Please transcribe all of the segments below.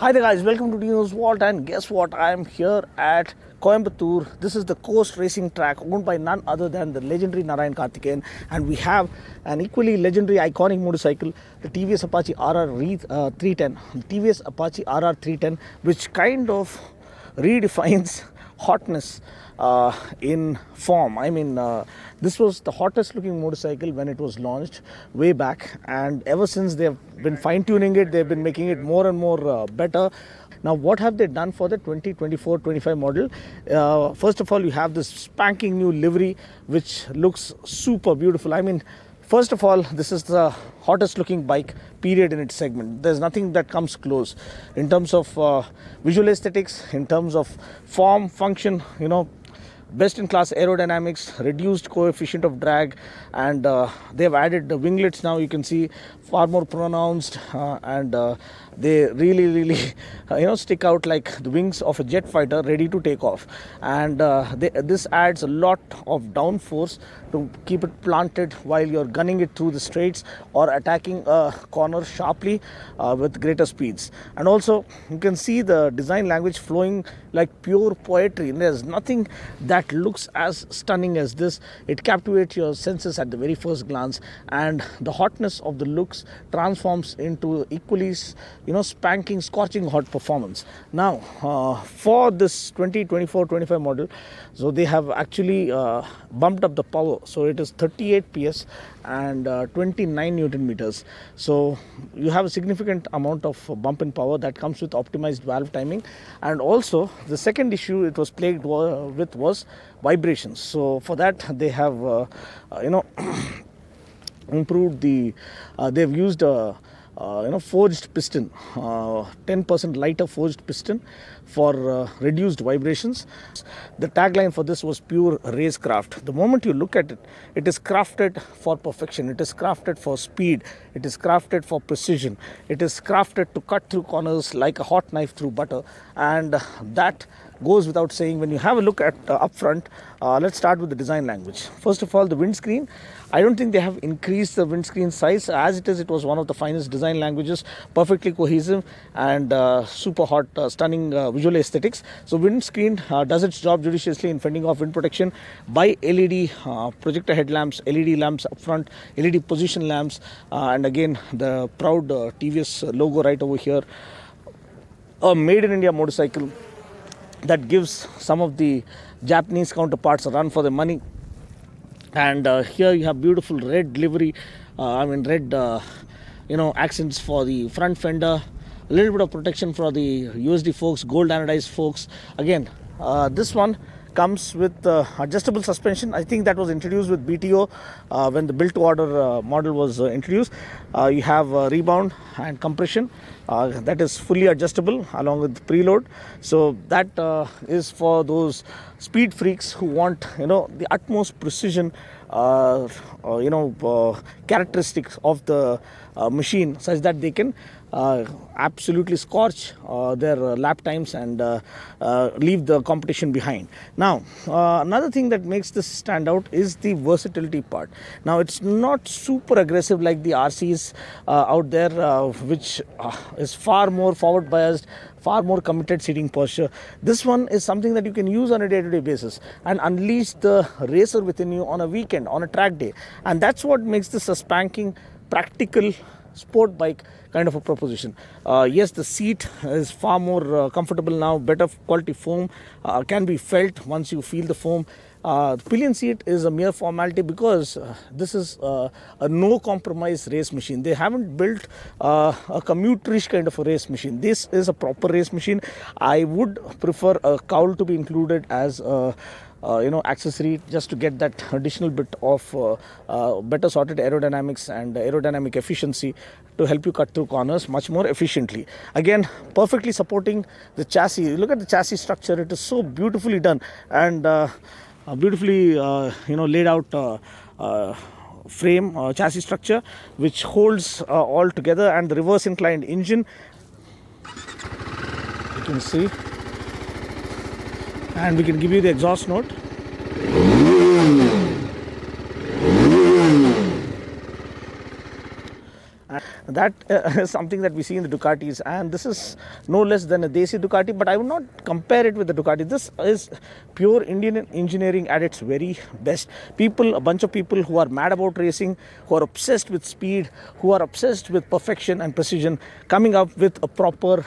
Hi there guys, welcome to Dino's Vault, and guess what? I am here at Coimbatore. This is the coast racing track owned by none other than the legendary Narayan Karthikeyan, and we have an equally legendary iconic motorcycle, the TVS Apache RR310, TVS Apache RR310, which kind of redefines hotness in form. I mean, this was the hottest looking motorcycle when it was launched way back, and ever since they've been fine-tuning it, they've been making it more and more better. Now, what have they done for the 2024-25 model? First of all, you have this spanking new livery which looks super beautiful. I mean, first of all, this is the hottest looking bike period in its segment. There's nothing that comes close in terms of visual aesthetics, in terms of form, function, best in class aerodynamics, reduced coefficient of drag, and they have added the winglets now. You can see far more pronounced, and they really stick out like the wings of a jet fighter ready to take off. And this adds a lot of downforce to keep it planted while you're gunning it through the straights or attacking a corner sharply with greater speeds. And also you can see the design language flowing like pure poetry. There's nothing that looks as stunning as this. It captivates your senses at the very first glance, and the hotness of the looks transforms into equally spanking, scorching hot performance. Now for this 2024-25 model, so they have actually bumped up the power, so it is 38 PS and 29 Newton meters. So you have a significant amount of bump in power that comes with optimized valve timing. And also the second issue it was plagued with was vibrations. So for that they have improved the they've used a forged piston, 10% lighter forged piston for reduced vibrations. The tagline for this was pure racecraft. The moment you look at it, it is crafted for perfection. It is crafted for speed. It is crafted for precision. It is crafted to cut through corners like a hot knife through butter, and that goes without saying. When you have a look at up front, let's start with the design language. First of all, the windscreen. I don't think they have increased the windscreen size. As it is, it was one of the finest design languages, perfectly cohesive and super hot, stunning visual aesthetics. So windscreen does its job judiciously in fending off wind protection by LED projector headlamps, LED lamps up front, LED position lamps, and again the proud TVS logo right over here. A made in India motorcycle that gives some of the Japanese counterparts a run for their money. And here you have beautiful red livery, red accents for the front fender, a little bit of protection for the USD forks, gold anodized forks. Again, this one comes with adjustable suspension. I think that was introduced with BTO when the built to order model was introduced. You have rebound and compression that is fully adjustable along with preload. So that is for those speed freaks who want the utmost precision characteristics of the machine, such that they can absolutely scorch their lap times and leave the competition behind. Now, another thing that makes this stand out is the versatility part. Now, it's not super aggressive like the RCs out there, which is far more forward biased, far more committed seating posture. This one is something that you can use on a day-to-day basis and unleash the racer within you on a weekend, on a track day. And that's what makes this a spanking, practical sport bike kind of a proposition. Yes, the seat is far more comfortable now, better quality foam can be felt once you feel the foam. The pillion seat is a mere formality because this is a no compromise race machine. They haven't built a commuterish kind of a race machine. This is a proper race machine. I would prefer a cowl to be included as a accessory, just to get that additional bit of better sorted aerodynamics and aerodynamic efficiency to help you cut through corners much more efficiently. Again, perfectly supporting the chassis. Look at the chassis structure. It is so beautifully done and beautifully laid out frame chassis structure, which holds all together, and the reverse inclined engine, you can see. And we can give you the exhaust note. And that is something that we see in the Ducatis, and this is no less than a Desi Ducati, but I would not compare it with the Ducati. This is pure Indian engineering at its very best. A bunch of people who are mad about racing, who are obsessed with speed, who are obsessed with perfection and precision, coming up with a proper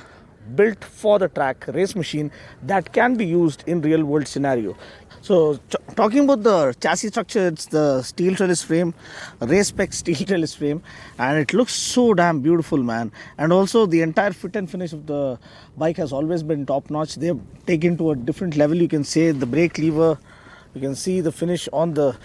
built for the track race machine that can be used in real world scenario. So talking about the chassis structure, it's the steel trellis frame, race spec steel trellis frame, and it looks so damn beautiful, man. And also the entire fit and finish of the bike has always been top notch. They've taken to a different level. You can say the brake lever, you can see the finish on the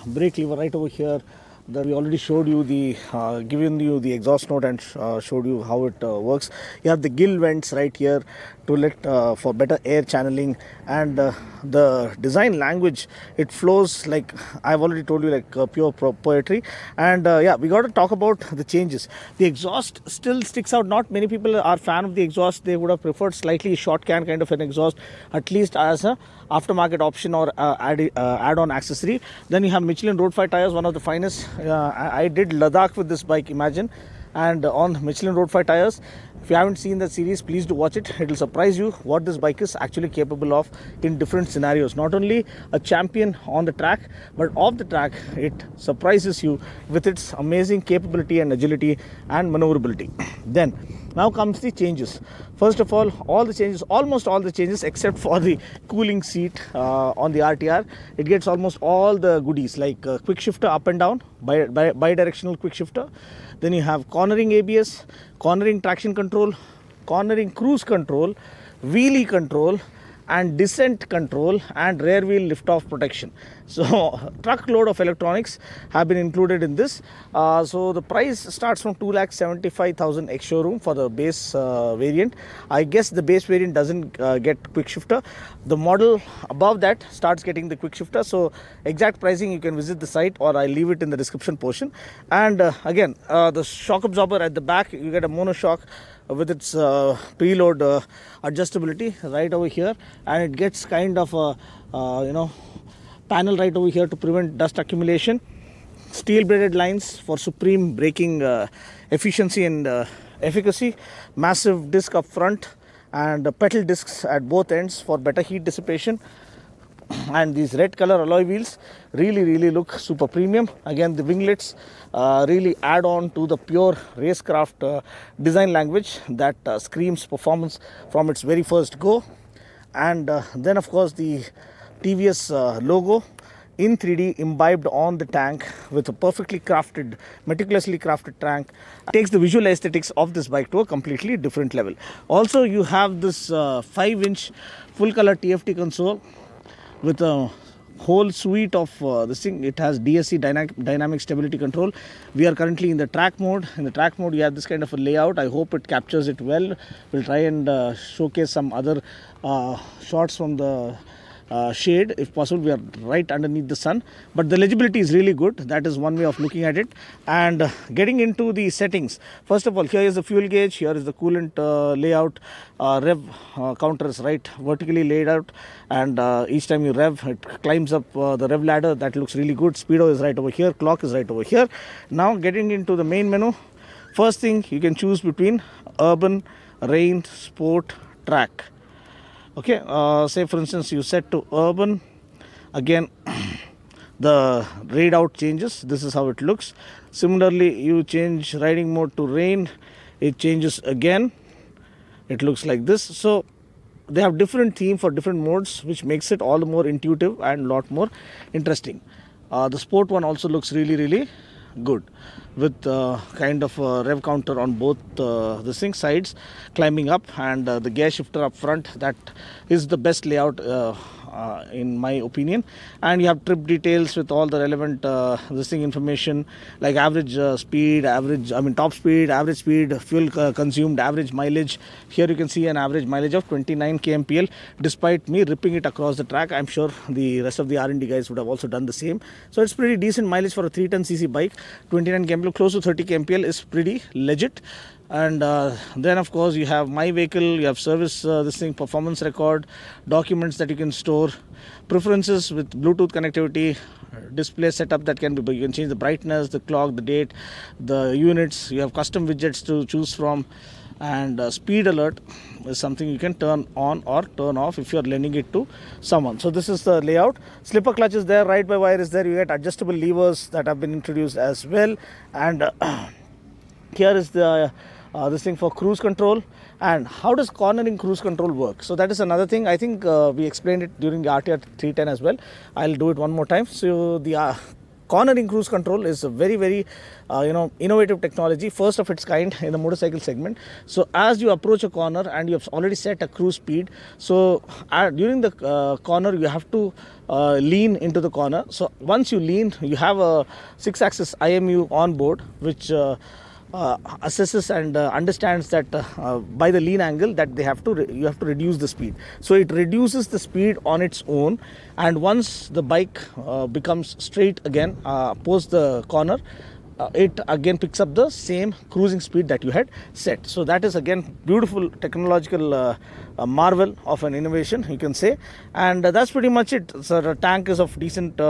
brake lever right over here. That we already showed you given you the exhaust note and showed you how it works. You have the gill vents right here to let for better air channeling, and the design language, it flows like I've already told you, like pure poetry. And we got to talk about the changes. The exhaust still sticks out. Not many people are fan of the exhaust. They would have preferred slightly short can kind of an exhaust, at least as a aftermarket option or add-on accessory. Then you have Michelin Road 5 tires, one of the finest. I did Ladakh with this bike, imagine, and on Michelin Road 5 tires. If you haven't seen that series, please do watch it. It will surprise you what this bike is actually capable of in different scenarios. Not only a champion on the track, but off the track, it surprises you with its amazing capability and agility and maneuverability. Then now comes the changes. First of all the changes, almost all the changes except for the cooling seat on the RTR. It gets almost all the goodies, like quick shifter up and down, bi-directional quick shifter. Then you have cornering ABS, cornering traction control, cornering cruise control, wheelie control, and descent control, and rear wheel lift off protection. So truckload of electronics have been included in this. So the price starts from 2,75,000 ex showroom for the base variant. I guess the base variant doesn't get quick shifter. The model above that starts getting the quick shifter. So exact pricing, you can visit the site, or I'll leave it in the description portion. And again, the shock absorber at the back, you get a monoshock with its preload adjustability right over here, and it gets kind of a panel right over here to prevent dust accumulation. Steel braided lines for supreme braking efficiency and efficacy. Massive disc up front and petal discs at both ends for better heat dissipation. And these red color alloy wheels really look super premium. Again, the winglets really add on to the pure racecraft design language that screams performance from its very first go. And then of course the TVS logo in 3D imbibed on the tank with a perfectly crafted, meticulously crafted tank, takes the visual aesthetics of this bike to a completely different level. Also, you have this 5-inch full color TFT console with a whole suite of this thing. It has DSC, dynamic stability control. We are currently in the track mode. In the track mode, you have this kind of a layout. I hope it captures it well. We'll try and showcase some other shots from the shade. If possible, we are right underneath the sun, but the legibility is really good. That is one way of looking at it. And getting into the settings, first of all, here is the fuel gauge, here is the coolant layout. Rev counter is right vertically laid out, and each time you rev, it climbs up the rev ladder. That looks really good. Speedo is right over here, clock is right over here. Now getting into the main menu, first thing, you can choose between urban, rain sport track. Okay, say for instance you set to urban, again the readout changes. This is how it looks. Similarly, you change riding mode to rain, it changes again. It looks like this. So they have different theme for different modes, which makes it all the more intuitive and a lot more interesting. The sport one also looks really good, with kind of a rev counter on both the sides climbing up, and the gear shifter up front. That is the best layout in my opinion. And you have trip details with all the relevant information, like average speed, top speed, average speed, fuel consumed, average mileage. Here you can see an average mileage of 29 kmpl. Despite me ripping it across the track, I'm sure the rest of the R&D guys would have also done the same. So it's pretty decent mileage for a 310cc bike. 29 kmpl, close to 30 kmpl is pretty legit. And then of course you have my vehicle, you have service performance record, documents that you can store, preferences with Bluetooth connectivity, display setup that can be, you can change the brightness, the clock, the date, the units. You have custom widgets to choose from, and speed alert is something you can turn on or turn off if you are lending it to someone. So this is the layout. Slipper clutch is there, ride by wire is there. You get adjustable levers that have been introduced as well. And here is the this thing for cruise control. And how does cornering cruise control work? So that is another thing. I think we explained it during the RTR 310 as well. I'll do it one more time. So the cornering cruise control is a very innovative technology, first of its kind in the motorcycle segment. So as you approach a corner and you have already set a cruise speed, so during the corner you have to lean into the corner. So once you lean, you have a 6-axis IMU on board, which assesses and understands that by the lean angle that you have to reduce the speed. So it reduces the speed on its own, and once the bike becomes straight again post the corner, it again picks up the same cruising speed that you had set. So that is again beautiful technological marvel of an innovation, you can say. And that's pretty much it. So the tank is of decent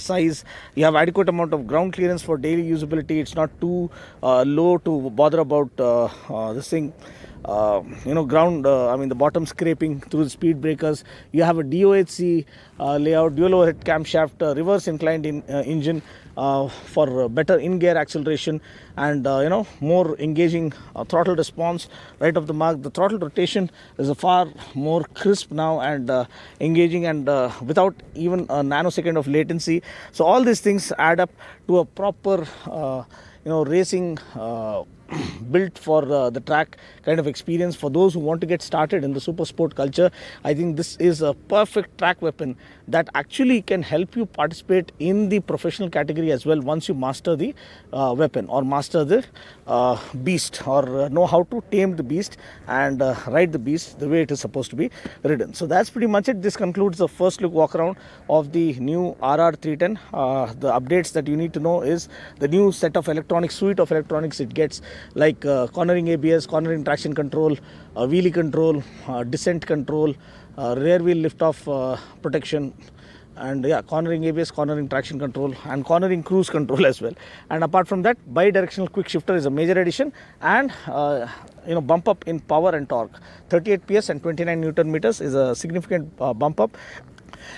size. You have adequate amount of ground clearance for daily usability. It's not too low to bother about this thing. Ground, the bottom scraping through the speed breakers. You have a DOHC layout, dual overhead camshaft, reverse inclined engine for better in-gear acceleration, and more engaging throttle response right off the mark. The throttle rotation is a far more crisp now and engaging, and without even a nanosecond of latency. So all these things add up to a proper racing built for the track kind of experience for those who want to get started in the super sport culture. I think this is a perfect track weapon that actually can help you participate in the professional category as well, once you master the weapon or master the beast, or know how to tame the beast and ride the beast the way it is supposed to be ridden. So that's pretty much it. This concludes the first look walk around of the new RR310. The updates that you need to know is the new set of suite of electronics it gets, like cornering ABS, cornering traction control, wheelie control, descent control, rear wheel lift off protection, and cornering ABS, cornering traction control, and cornering cruise control as well. And apart from that, bi-directional quick shifter is a major addition, and bump up in power and torque. 38 PS and 29 Newton meters is a significant bump up.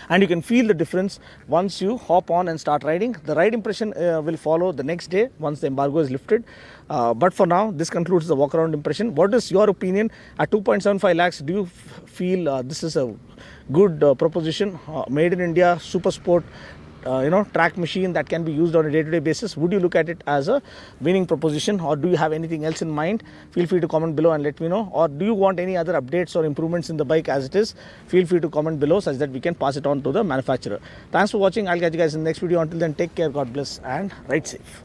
And you can feel the difference once you hop on and start riding. The ride impression will follow the next day once the embargo is lifted. But for now, this concludes the walk around impression. What is your opinion? At 2.75 lakhs, do you feel this is a good proposition, made in India, super sport, track machine that can be used on a day-to-day basis? Would you look at it as a winning proposition, or do you have anything else in mind? Feel free to comment below and let me know. Or do you want any other updates or improvements in the bike as it is? Feel free to comment below such that we can pass it on to the manufacturer. Thanks for watching. I'll catch you guys in the next video. Until then, take care, God bless, and ride safe.